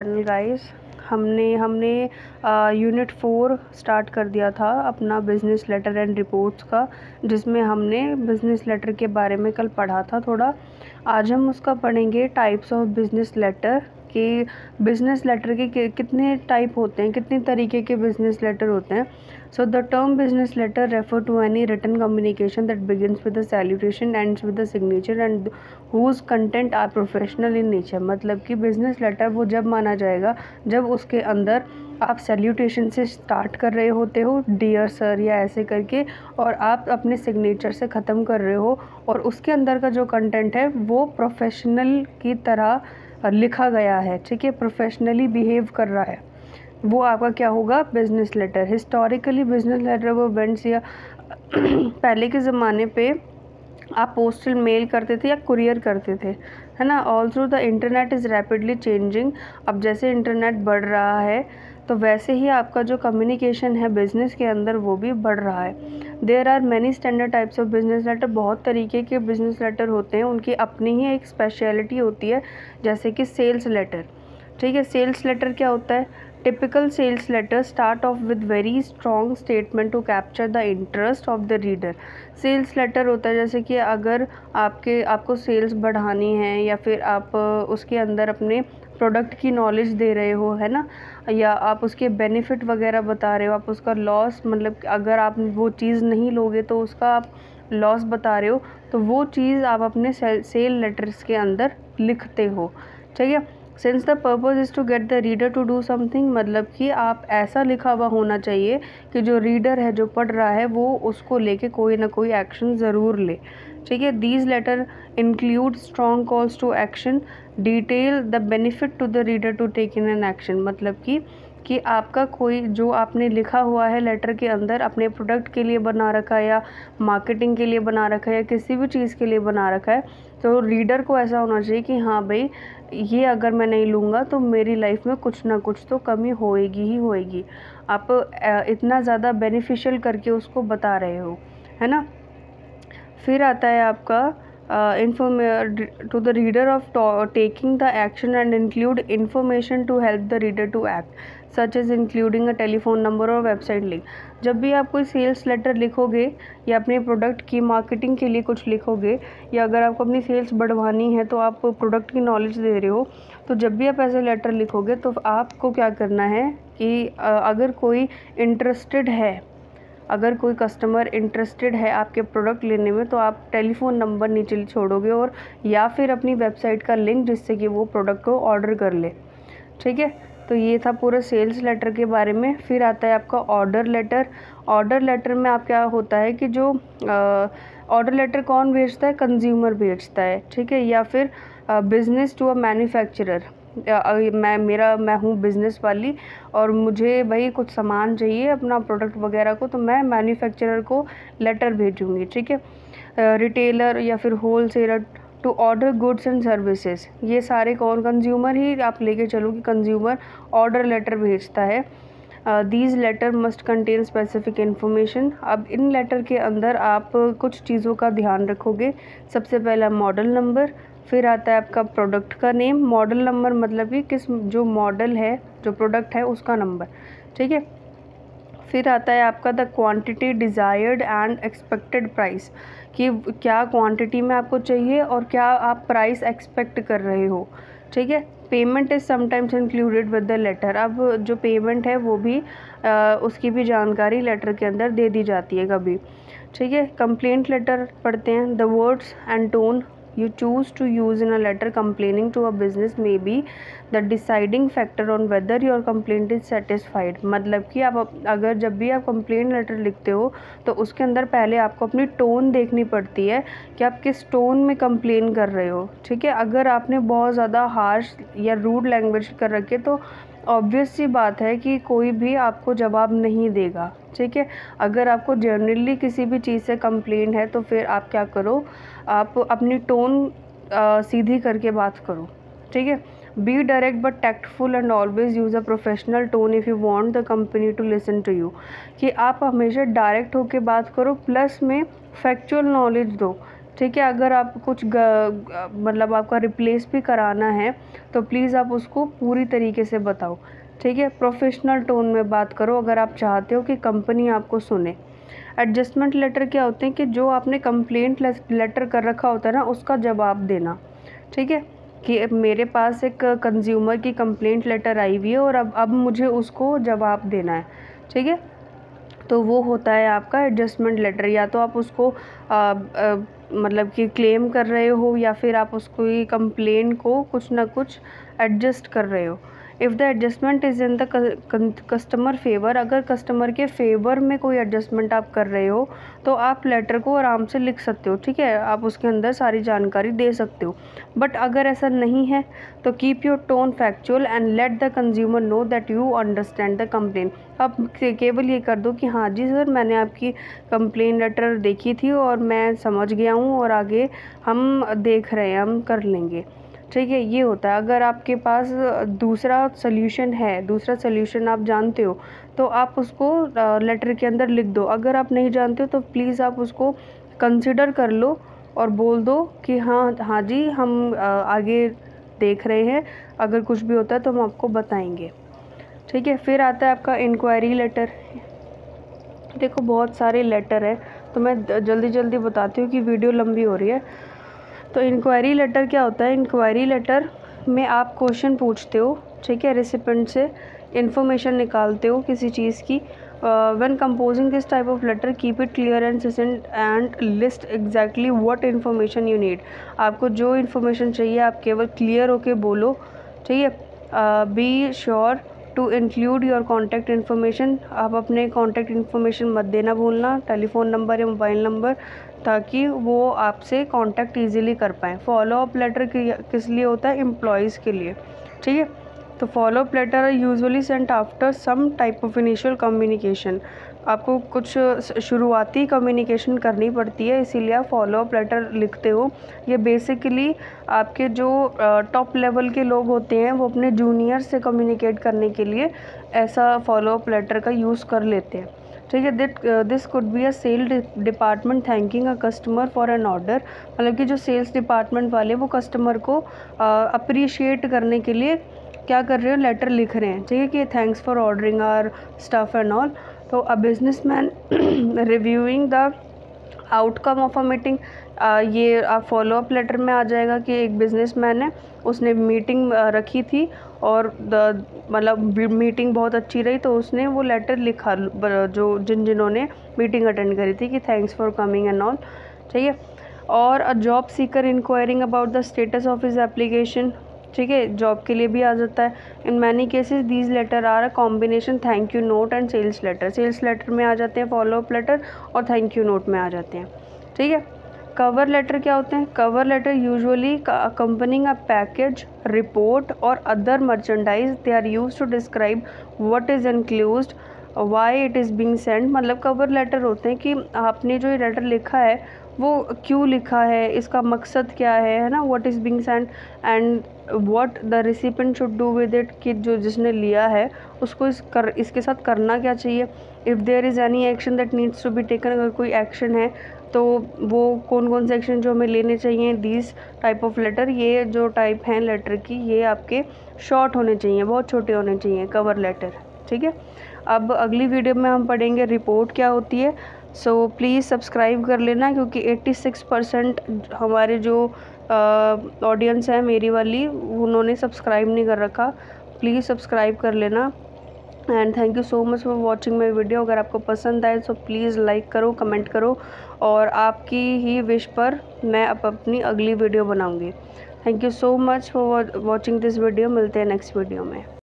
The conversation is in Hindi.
Channel guys. हमने हमने यूनिट 4 स्टार्ट कर दिया था अपना बिज़नेस लेटर एंड रिपोर्ट्स का, जिसमें हमने बिज़नेस लेटर के बारे में कल पढ़ा था थोड़ा। आज हम उसका पढ़ेंगे टाइप्स ऑफ बिज़नेस लेटर कि बिज़नेस लेटर के कितने टाइप होते हैं, कितने तरीके के बिज़नेस लेटर होते हैं। So the term business letter refer to any written communication that begins with the salutation ends with the signature and whose content are professional in nature. मतलब कि बिज़नेस लेटर वो जब माना जाएगा जब उसके अंदर आप सैल्यूटेशन से स्टार्ट कर रहे होते हो, डियर सर या ऐसे करके, और आप अपने सिग्नेचर से ख़त्म कर रहे हो, और उसके अंदर का जो कंटेंट है वो प्रोफेशनल की तरह लिखा गया है। ठीक है, प्रोफेशनली बिहेव कर रहा है, वो आपका क्या होगा, business letter. Historically business letter वो इवेंट्स या पहले के ज़माने पे आप पोस्टल मेल करते थे या कुरियर करते थे, है ना। All through the internet is rapidly changing. अब जैसे इंटरनेट बढ़ रहा है तो वैसे ही आपका जो कम्युनिकेशन है बिज़नेस के अंदर वो भी बढ़ रहा है। There are many standard types of business letter. बहुत तरीके के बिज़नेस लेटर होते हैं, उनकी अपनी ही एक स्पेशलिटी होती है, जैसे कि सेल्स लेटर। ठीक है, सेल्स लेटर क्या होता है? Typical sales letter start off with very strong statement to capture the interest of the reader. Sales letter होता है जैसे कि अगर आपको सेल्स बढ़ानी है, या फिर आप उसके अंदर अपने प्रोडक्ट की नॉलेज दे रहे हो, है ना, या आप उसके बेनिफिट वगैरह बता रहे हो, आप उसका लॉस, मतलब अगर आप वो चीज़ नहीं लोगे तो उसका आप लॉस बता रहे हो, तो वो चीज़ आप अपने सेल लेटर्स के अंदर लिखते हो। ठीक है, since the purpose is to get the reader to do something. मतलब कि आप ऐसा लिखा हुआ होना चाहिए कि जो रीडर है, जो पढ़ रहा है, वो उसको लेके कोई ना कोई एक्शन ज़रूर ले। ठीक है, these letter include strong calls to action, detail the benefit to the reader to take in an action. मतलब कि आपका कोई जो आपने लिखा हुआ है लेटर के अंदर, अपने प्रोडक्ट के लिए बना रखा है, या मार्केटिंग के लिए बना रखा है, या किसी भी चीज़ के लिए बना रखा है, तो रीडर को ऐसा होना चाहिए कि हाँ भाई, ये अगर मैं नहीं लूँगा तो मेरी लाइफ में कुछ ना कुछ तो कमी होएगी ही होएगी। आप इतना ज़्यादा बेनिफिशियल करके उसको बता रहे हो, है ना। फिर आता है आपका to the reader of taking the action and include information to help the reader to act such is including a telephone number और वेबसाइट लिंक। जब भी आप कोई सेल्स लेटर लिखोगे, या अपने प्रोडक्ट की मार्केटिंग के लिए कुछ लिखोगे, या अगर आपको अपनी सेल्स बढ़वानी है तो आप प्रोडक्ट की नॉलेज दे रहे हो, तो जब भी आप ऐसे लेटर लिखोगे तो आपको क्या करना है कि अगर कोई इंटरेस्टेड है, अगर कोई कस्टमर इंटरेस्टेड है आपके प्रोडक्ट लेने में, तो आप टेलीफ़ोन नंबर नीचे छोड़ोगे, और या फिर अपनी वेबसाइट का लिंक, जिससे कि वो प्रोडक्ट को ऑर्डर कर ले। ठीक है, तो ये था पूरा सेल्स लेटर के बारे में। फिर आता है आपका ऑर्डर लेटर। ऑर्डर लेटर में आप क्या होता है कि जो ऑर्डर लेटर कौन भेजता है? कंज्यूमर भेजता है। ठीक है, या फिर बिज़नेस टू अ मैन्युफैक्चरर। मैं हूँ बिज़नेस वाली, और मुझे भाई कुछ सामान चाहिए अपना प्रोडक्ट वगैरह को, तो मैं मैन्युफैक्चरर को लेटर भेजूँगी। ठीक है, रिटेलर या फिर wholesaler to order goods and services. ये सारे कौन? कंज्यूमर ही आप लेके चलो कि कंज्यूमर ऑर्डर लेटर भेजता है। These letter must contain specific information. अब इन लेटर के अंदर आप कुछ चीज़ों का ध्यान रखोगे। सबसे पहला मॉडल नंबर, फिर आता है आपका प्रोडक्ट का नेम। मॉडल नंबर मतलब कि किस जो मॉडल है, जो प्रोडक्ट है, उसका नंबर। ठीक है, फिर आता है आपका the quantity desired and expected price, कि क्या क्वांटिटी में आपको चाहिए और क्या आप प्राइस एक्सपेक्ट कर रहे हो। ठीक है, payment is sometimes included with the letter. अब जो पेमेंट है वो भी उसकी भी जानकारी लेटर के अंदर दे दी जाती है कभी। ठीक है, कंप्लेंट लेटर पढ़ते हैं। The words and tone you choose to use in a letter complaining to a business may be the deciding factor on whether your complaint is satisfied। मतलब कि आप अगर जब भी आप कंप्लेंट लेटर लिखते हो तो उसके अंदर पहले आपको अपनी टोन देखनी पड़ती है कि आप किस टोन में कंप्लेन कर रहे हो। ठीक है, अगर आपने बहुत ज़्यादा हार्श या रूड लैंग्वेज कर रखी है तो ऑब्वियस सी बात है कि कोई भी आपको जवाब नहीं देगा। ठीक है, अगर आपको जनरली किसी भी चीज़ से कंप्लेंट है तो फिर आप क्या करो, आप अपनी टोन सीधी करके बात करो। ठीक है, be direct but tactful and always use a professional tone if you want the company to listen to you. कि आप हमेशा डायरेक्ट होके बात करो, प्लस में फैक्चुअल नॉलेज दो। ठीक है। अगर आप कुछ मतलब आपका रिप्लेस भी कराना है तो प्लीज़ आप उसको पूरी तरीके से बताओ, ठीक है। प्रोफेशनल टोन में बात करो अगर आप चाहते हो कि कंपनी आपको सुने। एडजस्टमेंट लेटर क्या होते हैं कि जो आपने कंप्लेंट लेटर कर रखा होता है ना, उसका जवाब देना, ठीक है। कि मेरे पास एक कंज्यूमर की कंप्लेंट लेटर आई हुई है और अब मुझे उसको जवाब देना है, ठीक है। तो वो होता है आपका एडजस्टमेंट लेटर। या तो आप उसको मतलब कि क्लेम कर रहे हो या फिर आप उसको ही कंप्लेन को कुछ ना कुछ एडजस्ट कर रहे हो। If the adjustment is in the customer favour, अगर कस्टमर के फेवर में कोई एडजस्टमेंट आप कर रहे हो तो आप लेटर को आराम से लिख सकते हो, ठीक है। आप उसके अंदर सारी जानकारी दे सकते हो। बट अगर ऐसा नहीं है तो keep your tone factual and let the consumer know that you understand the complain. आप केवल ये कर दो कि हाँ जी सर, मैंने आपकी कंप्लेन लेटर देखी थी और मैं समझ गया हूँ और आगे हम देख रहे हैं, हम कर लेंगे, ठीक है। ये होता है। अगर आपके पास दूसरा सल्यूशन आप जानते हो तो आप उसको लेटर के अंदर लिख दो। अगर आप नहीं जानते हो तो प्लीज़ आप उसको कंसिडर कर लो और बोल दो कि हाँ जी, हम आगे देख रहे हैं, अगर कुछ भी होता है तो हम आपको बताएंगे, ठीक है। फिर आता है आपका इंक्वायरी लेटर। देखो बहुत सारे लेटर है तो मैं जल्दी जल्दी बताती हूँ कि वीडियो लंबी हो रही है। तो इंक्वायरी लेटर क्या होता है? इंक्वायरी लेटर में आप क्वेश्चन पूछते हो, ठीक है, रेसिपेंट से इन्फॉर्मेशन निकालते हो किसी चीज़ की। When composing this type of letter keep it clear and succinct and list exactly what information you need. आपको जो इन्फॉर्मेशन चाहिए आप केवल क्लियर होके बोलो, ठीक है। Be sure to include your contact information. आप अपने कॉन्टैक्ट इन्फॉर्मेशन मत देना भूलना, टेलीफोन नंबर या मोबाइल नंबर, ताकि वो आपसे कांटेक्ट इजीली कर पाएँ। फॉलोअप लेटर किस लिए होता है? एम्प्लॉयज़ के लिए, ठीक है। तो follow up letter are usually sent after some type of initial communication. आपको कुछ शुरुआती कम्युनिकेशन करनी पड़ती है, इसीलिए आप फॉलोअप लेटर लिखते हो। ये बेसिकली आपके जो टॉप लेवल के लोग होते हैं वो अपने जूनियर से कम्युनिकेट करने के लिए ऐसा फॉलोअप लेटर का यूज़ कर लेते हैं, ठीक है। This could be a sale department thanking a customer for an order. मतलब कि जो सेल्स डिपार्टमेंट वाले वो कस्टमर को अप्रिशिएट करने के लिए क्या कर रहे हो? लेटर लिख रहे हैं, ठीक है, कि thanks for ordering our stuff and all. तो a businessman reviewing the outcome of a meeting, ये आप फॉलोअप लेटर में आ जाएगा कि एक बिजनेसमैन है, उसने मीटिंग रखी थी और मतलब मीटिंग बहुत अच्छी रही तो उसने वो लेटर लिखा जो जिन्होंने मीटिंग अटेंड करी थी कि thanks for coming and all, ठीक है। और a job seeker inquiring about the status of his application, ठीक है, जॉब के लिए भी आ जाता है। In many cases these letter are a combination thank you note and sales letter. Sales letter में आ जाते हैं फॉलोअप लेटर और थैंक यू नोट में आ जाते हैं, ठीक है। कवर लेटर क्या होते हैं? Cover letter usually accompanying a package, report or other merchandise. They are used to describe what is enclosed, why it is being sent। मतलब कवर लेटर होते हैं कि आपने जो ये लेटर लिखा है वो क्यों लिखा है, इसका मकसद क्या है ना, what is being sent and what the recipient should do with it, कि जो जिसने लिया है उसको इसके साथ करना क्या चाहिए। If there is any action that needs to be taken, अगर कोई एक्शन है तो वो कौन कौन से एक्शन जो हमें लेने चाहिए। दीज टाइप ऑफ लेटर, ये जो टाइप हैं लेटर की ये आपके शॉर्ट होने चाहिए, बहुत छोटे होने चाहिए कवर लेटर, ठीक है। अब अगली वीडियो में हम पढ़ेंगे रिपोर्ट क्या होती है। सो प्लीज़ सब्सक्राइब कर लेना क्योंकि 86% हमारे जो ऑडियंस है मेरी वाली उन्होंने सब्सक्राइब नहीं कर रखा। प्लीज़ सब्सक्राइब कर लेना and thank you so much for watching my video. अगर आपको पसंद आए तो प्लीज़ लाइक करो, कमेंट करो और आपकी ही विश पर मैं अब अपनी अगली वीडियो बनाऊंगी। Thank you so much for watching this video. मिलते हैं नेक्स्ट वीडियो में।